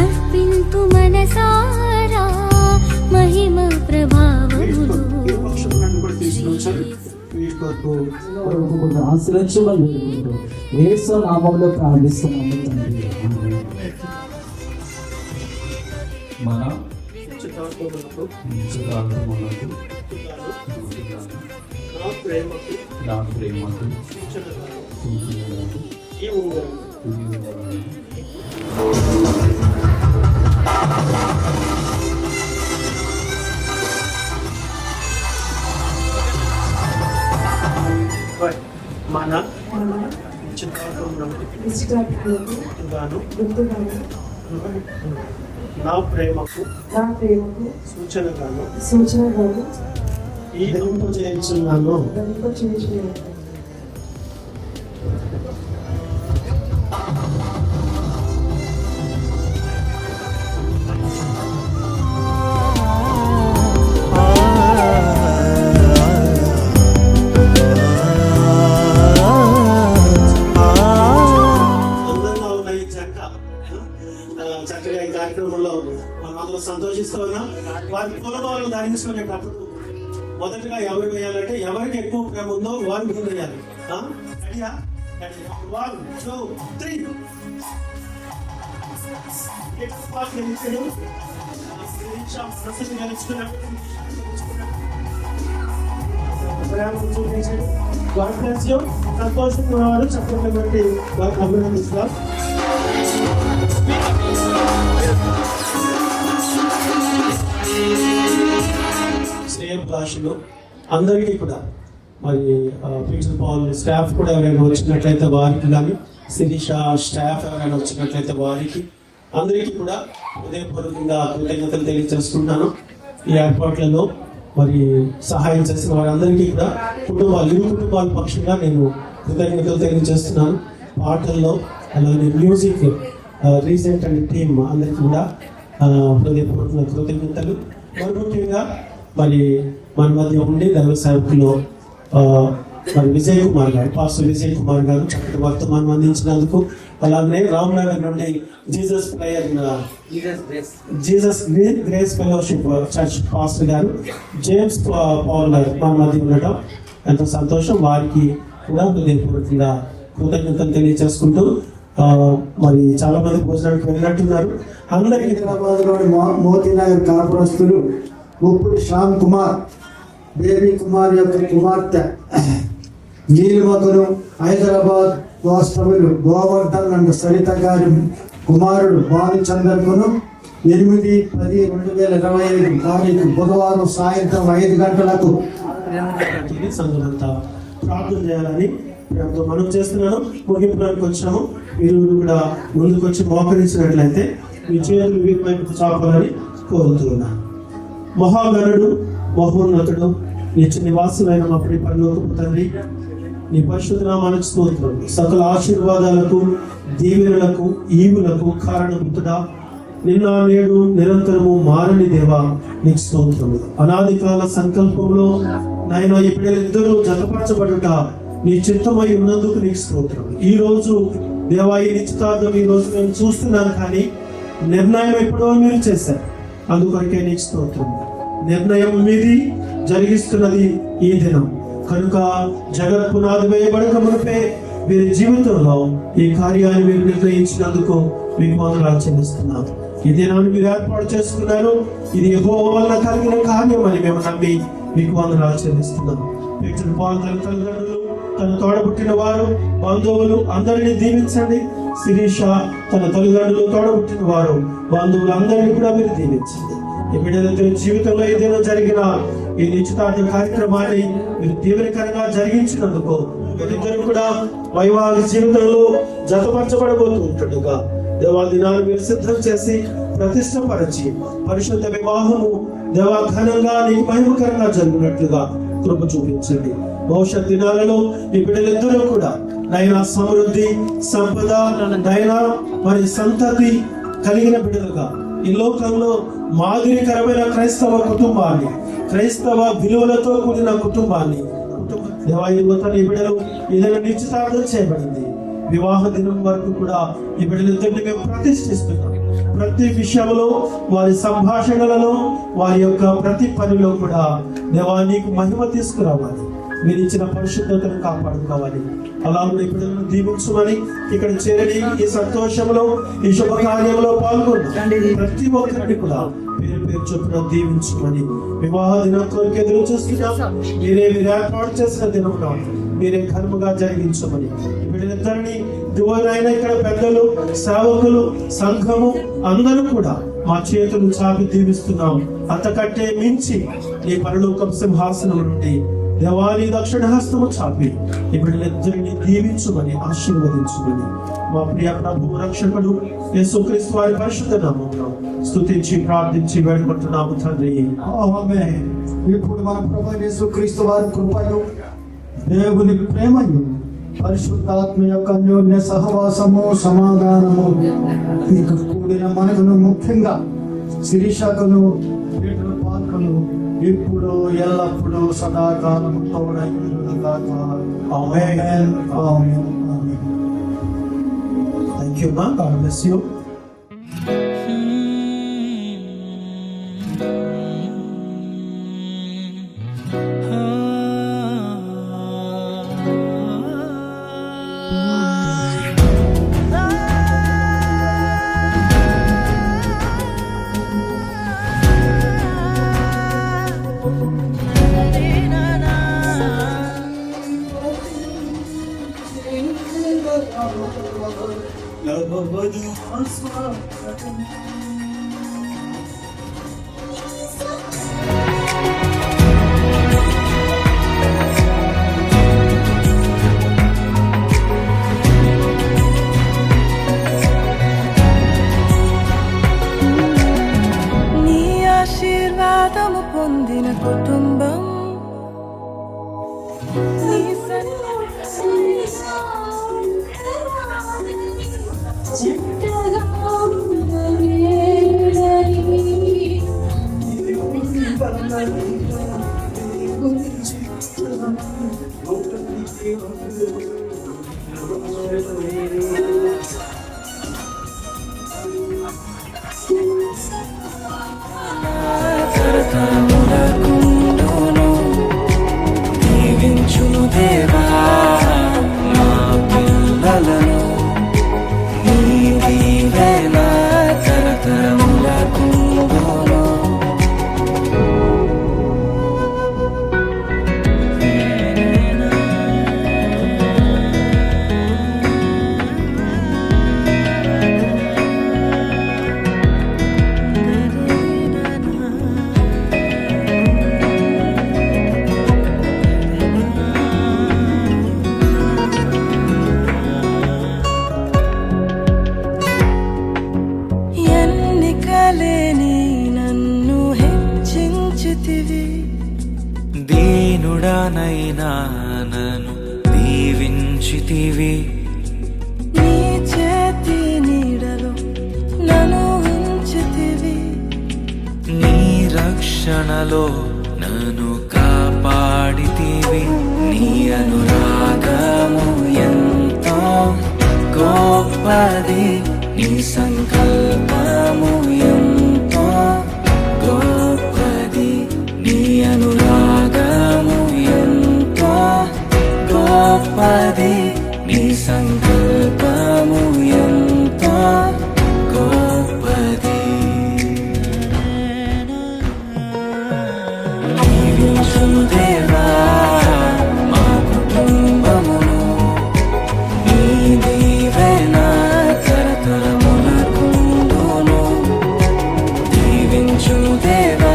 అర్పింతు మనసారా మహిమ ప్రభావములు ఆశ్రయించమని యేసు నామములో ప్రార్థిస్తున్నాము తండ్రి. మన చిత్తాత్మకులకు చిత్తాత్మములకు నా ప్రేమకు నా ప్రేమకు సూచనలకు ఈ ఉంగరం మన గాను నా ప్రేమకు సూచనగాను ఈ దినము చేయించున్నాను. చక్కగా ఈ కార్యక్రమంలో మనమందరం సంతోషిస్తూ ఉన్నాం. వారి కులభావాలను ధరించుకునేటప్పుడు మొదటగా ఎవరు వేయాలంటే ఎవరికి ఎక్కువ ప్రేమ ఉందో వారు ముందు వేయాలి. రెడీయా? 1 2 3 సంతోషంగా వారు చెప్పినటువంటి వారికి అభినందిస్తారు. శ్రేయభిలాషులు అందరికీ కూడా మరి పీటర్ పాల్ స్టాఫ్ కూడా ఎవరైనా వచ్చినట్లయితే వారికి కానీ, శిరీష స్టాఫ్ ఎవరైనా వచ్చినట్లయితే వారికి అందరికీ కూడా హృదయపూర్వకంగా కృతజ్ఞతలు తెలియజేస్తున్నాను. ఈ ఏర్పాట్లలో మరి సహాయం చేసిన వారందరికీ కూడా ఇరు కుటుంబాల పక్షంగా నేను కృతజ్ఞతలు తెలియజేస్తున్నాను. పాటల్లో అలాగే మ్యూజిక్ రీసెంట్ అండ్ టీమ్ అందరికీ కూడా హృదయపూర్వక కృతజ్ఞతలు. మరి ముఖ్యంగా మరి మన మధ్య ఉండి దైవ సేవకులు మరి విజయ్ కుమార్ గారు, పాస్టర్ విజయ్ కుమార్ గారు చక్కటి వర్తమానం అందించినందుకు, అలాగే రామ్నగర్ నుండి Jesus grace fellowship church pastor గారు జేమ్స్ పౌల్ గారు మన మధ్య ఉండటం ఎంతో సంతోషం. వారికి కూడా హృదయపూర్వకంగా కృతజ్ఞతలు తెలియజేసుకుంటూ మరి చాలా మంది భోజనానికి వెళ్ళినట్టున్నారు. అందరికీ హైదరాబాద్లోని మోతీనగర్ కాపురస్తులు ముప్పుడు శ్యామ్ కుమార్, బేబీ కుమార్ యొక్క కుమార్తె నీలిమకును, హైదరాబాద్ వాస్తవులు గోవర్ధన్ అండ్ సరిత గారి కుమారుడు భానుచందర్కును 8/10/2025 తారీఖు బుధవారం సాయంత్రం 5 గంటలకు సంఘమంతా ప్రార్థన చేయాలని మనం చేస్తున్నాను. ముగింపులోకి వచ్చాము. మీరు కూడా ముందుకు వచ్చి మోకరించినట్లయితే మీ చేతులు వీరి వైపు చాపాలని కోరుతున్నాను. మహాగణుడు, మహోన్నతుడు, నిత్య నివాసులైన మా ప్రియ పరలోకపు తండ్రి, నీ పరిశుద్ధ నామానికి స్తోత్రం. సకల ఆశీర్వాదాలకు, దీవెనలకు, ఈవులకు కారణభూతుడా, నిన్న నేడు నిరంతరము మారని దేవా నీకు స్తోత్రము. అనాది కాల సంకల్పంలో నాయన ఈ బిడ్డలిద్దరూ జతపరచబడుట నీ చిత్తమై ఉన్నందుకు నీకు స్తోత్రం. ఈ రోజు దేవా ఈ నిశ్చితార్థం ఈ రోజు నేను చూస్తున్నాను, కానీ నిర్ణయం ఎప్పుడో మీరు చేశారు. అందుకొరకే నీకు స్తోత్రం. నిర్ణయం మీది, జరిగిస్తున్నది ఈ దినం కనుక జగత్ పునాది వేయబడక మునిపే వీరి జీవితంలో ఈ కార్యాన్ని మీరు నిర్ణయించినందుకు మీకు వందనాలు చెల్లిస్తున్నాను. ఈ దినాన్ని మీరు ఏర్పాటు చేసుకున్నారు. ఇది యెహోవా వలన కలిగిన కార్యం అని మేము నమ్మి మీకు వందనాలు చెల్లిస్తున్నాం. తల్లిదండ్రులు, తన తోడబుట్టిన వారు, బంధువులు అందరినీ దీవించండి. శిరీష తన తల్లిదండ్రులు, తోడబుట్టిన వారు, బంధువులు అందరినీ కూడా మీరు దీవించండి. ఈ బిడ్డలతో జీవితంలో ఏదైనా జరిగిన ఈ నిశ్చితార్థ కార్యక్రమాన్ని మీరు తీవ్రకరంగా జరిగించినందుకు వీరిద్దరు కూడా వైవాహిక జీవితంలో జతపరచబడబోతుంటుండగా దేవా దినాన్ని మీరు సిద్ధం చేసి ప్రతిష్టపరిచి పరిశుద్ధ వివాహము దేవా ఘనంగా నీకు మహిమకరంగా జరిగినట్లుగా కృప చూపించండి. భవిష్యత్ దినాలలో ఈ బిడ్డలిద్దరూ కూడా నైనా సమృద్ధి, సంపద, నైనా మరి సంతతి కలిగిన బిడ్డలుగా ఈ లోకంలో మాదిరికరమైన క్రైస్తవ కుటుంబాన్ని, క్రైస్తవ విలువలతో కూడిన కుటుంబాన్ని ఈ బిడ్డలు ఏదైనా నిశ్చితార్థం చేయబడింది. వివాహ దినం వరకు కూడా ఈ బిడ్డలిద్దరిని మేము ప్రతిష్ఠిస్తున్నాం. ప్రతి విషయంలో, వారి సంభాషణలలో, వారి యొక్క ప్రతి పనిలో కూడా దేవా నీకు మహిమ తీసుకురావాలి. మీరు ఇచ్చిన పరిశుద్ధతను కాపాడుకోవాలి. అలాగే బిడ్డలను దీవించమని ఇక్కడ చేరని ఈ సంతోషంలో, ఈ శుభకార్యంలో పాల్గొన్న ప్రతి ఒక్కరిని కూడా పేరు పేరు చొప్పున దీవించమని వివాహ దినం కొరకు ఎదురు చూస్తున్నాం. మీరు ఏర్పాటు చేసిన దినమున మీరే ఘనముగా జరిగించమని వీళ్ళిద్దరిని దివరైన ఇక్కడ పెద్దలు, సేవకులు, సంఘము అందరూ కూడా మా చేతులు చాపి దీవిస్తున్నాం. అంతకంటే మించి నీ పరలోకం సింహాసనం నుండి దేవాని దక్షిణ హస్తము చాపి ఈ బిడ్డలిద్దరిని దీవించుమని ఆశీర్వదించుమని మా ప్రియ ప్రభు రక్షకుడు యేసుక్రీస్తు వారి పరిశుద్ధ నామములో స్తుతించి ప్రార్థించి వేడుకుంటున్నాము తండ్రి. ఆమేన్. ఇప్పుడు మన ప్రభు యేసుక్రీస్తు వారి కృపయు దేవుని ప్రేమయు పరిశుద్ధాత్మ యొక్క అన్యోన్య సహవాసము సమాధానము మీకు కూడిన మనకును ముఖ్యంగా శిరీషకును పాల్కను ఇప్పుడు ఎల్లప్పుడూ సదాకాలము తోడైనగాక. ఆమేన్. ఆమేన్. ఆమేన్. Thank you, ma. God bless you. నీ ఆశీర్వాదము పొందిన కుటుంబం నీ తరతరములకుండును దీవించును దేవా మా పిల్లలను నీ దీవెన తరతరములకుండును. ఎన్నికలేని నన్ను హెచ్చించితివి దీనుడనైనా నన్ను దీవించితివి నీ చేతి నీడలో నన్ను ఉంచితివి నీ రక్షణలో నన్ను కాపాడితివి నీ అనురాగము ఎంతో గొప్పది నీ సంకల్పము ఎంతో గొప్పది నీ అనురాగము ఎంతో గొప్పది నీ సంకల్పము ఎంతో గొప్పది. దీవించుము దేవా మా కుటుంబమును నీ దీవెన తరతరములకుండును దీవించుము దేవా.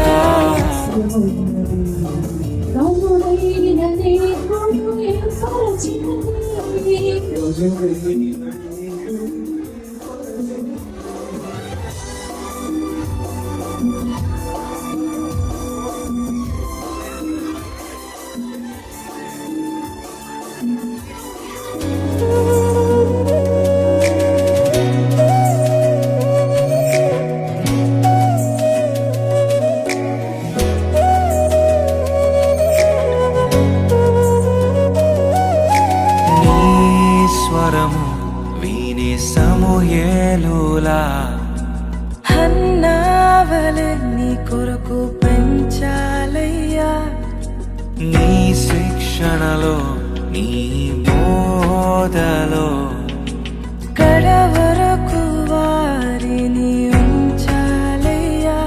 నీ స్వరము విని సమూయేలులా హన్నావలె నీ కొరకు పెంచాలయ్యా నీ శిక్షణలో నీ బోధలో కడవరకు వారిని ఉంచాలయ్యా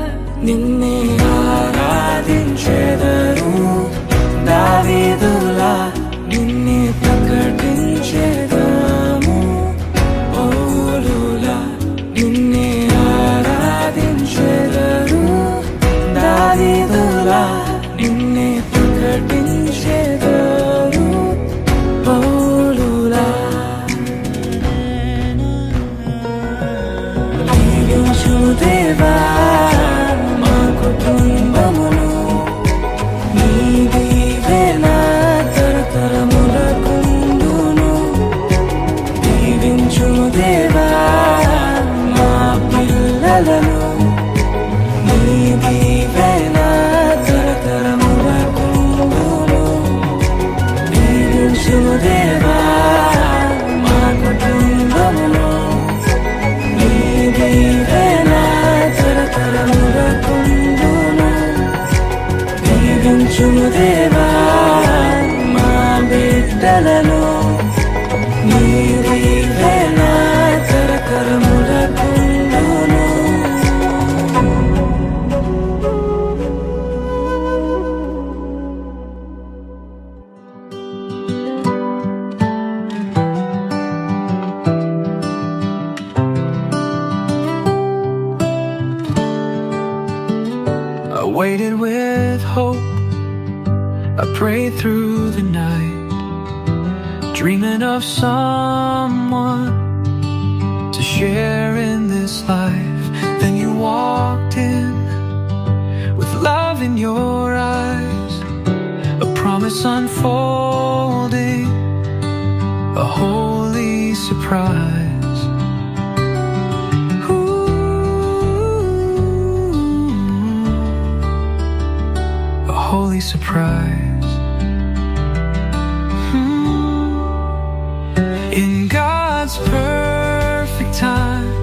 నిన్నే ఆరాధించెదరు దావీదులా నిన్నే ప్రకటించెదము పౌలులా నిన్నే ఆరాధించెదరు దావీదులా నిన్నే ప్రకటించెదము. మాటలలో నీవేనా తరతరములకుండును. I waited with hope, I prayed through the night, dreaming of someone to share in this life. Then you walked in with love in your eyes, a promise unfolding, a holy surprise. Holy surprise. In God's perfect time,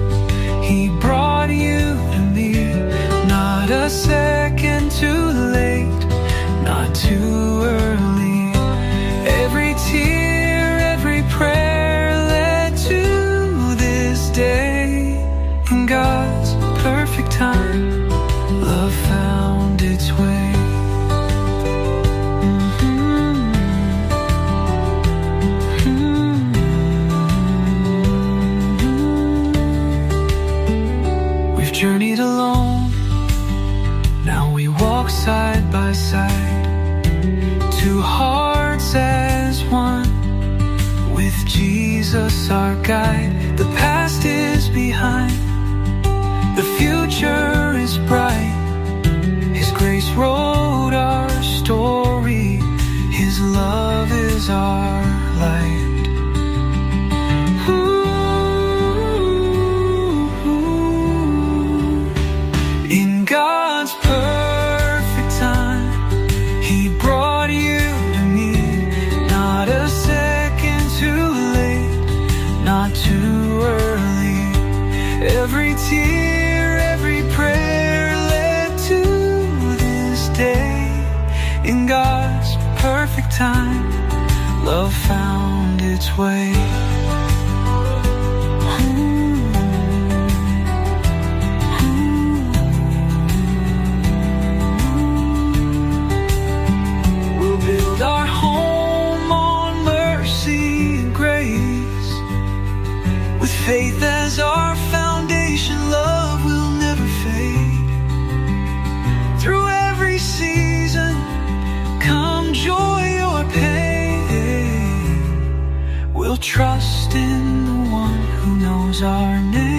He brought you to me. Not a second too late, not too early. Every tear, every prayer led to this day. In God's perfect time, love found its way. Journeyed alone, now we walk side by side, two hearts as one, with Jesus our guide. The past is behind, the future is bright. His grace wrote our story, His love is our light. God's perfect time, He brought you to me. Not a second too late, not too early. Every tear, every prayer led to this day. In God's perfect time, love found its way. Our home on mercy and grace, with faith as our foundation, love will never fade. Through every season, come joy or pain, we'll trust in the one who knows our name.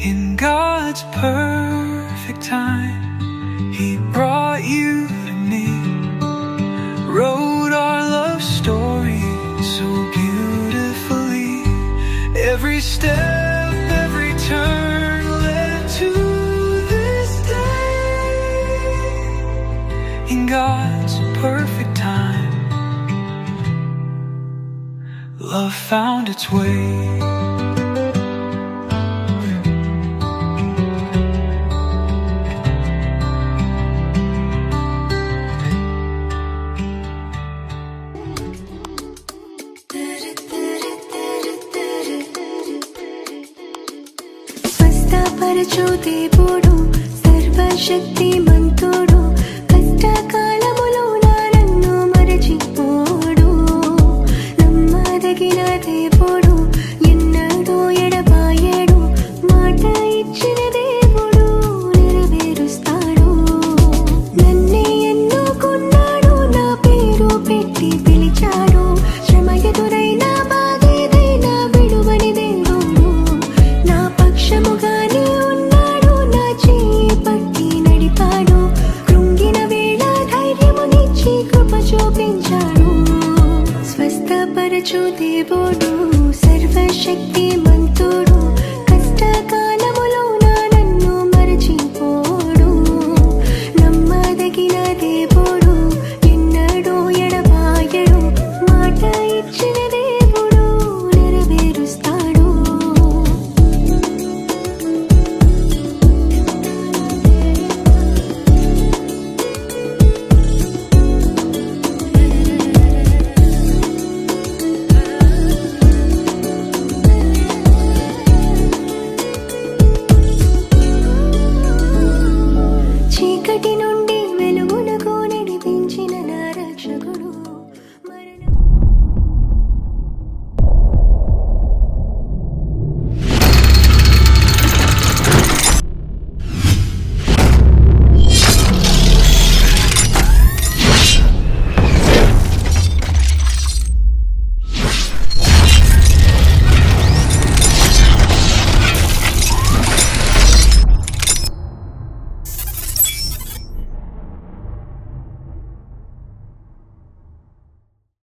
In God's perfect time, He brought you to me, wrote our love story so beautifully. Every step, every turn led to this day. In God's perfect time, love found its way. స్వస్థపరచు దేవుడు, సర్వశక్తిమంతుడు, కష్టకాలములో నన్ను మరచిపోడు. నమ్మదగిన దేవుడు, ఎన్నడూ ఎడబాయడు. మాట ఇచ్చిన దేవుడు నెరవేరుస్తాడు. నన్నే ఎన్నుకున్నాడు, నా పేరు పెట్టి పిలిచాడు. శ్రమ ఎదురైనా బాధేదైనా విడువని దేవుడు, నా పక్షముగానే ఉన్నాడు. నా చెయ్యి పట్టి నడిపాడు. కృంగిన వేళ ధైర్యమునిచ్చి కృప చూపించాడు. స్వస్థపరచు దేవుడు, సర్వశక్తిమంతుడు,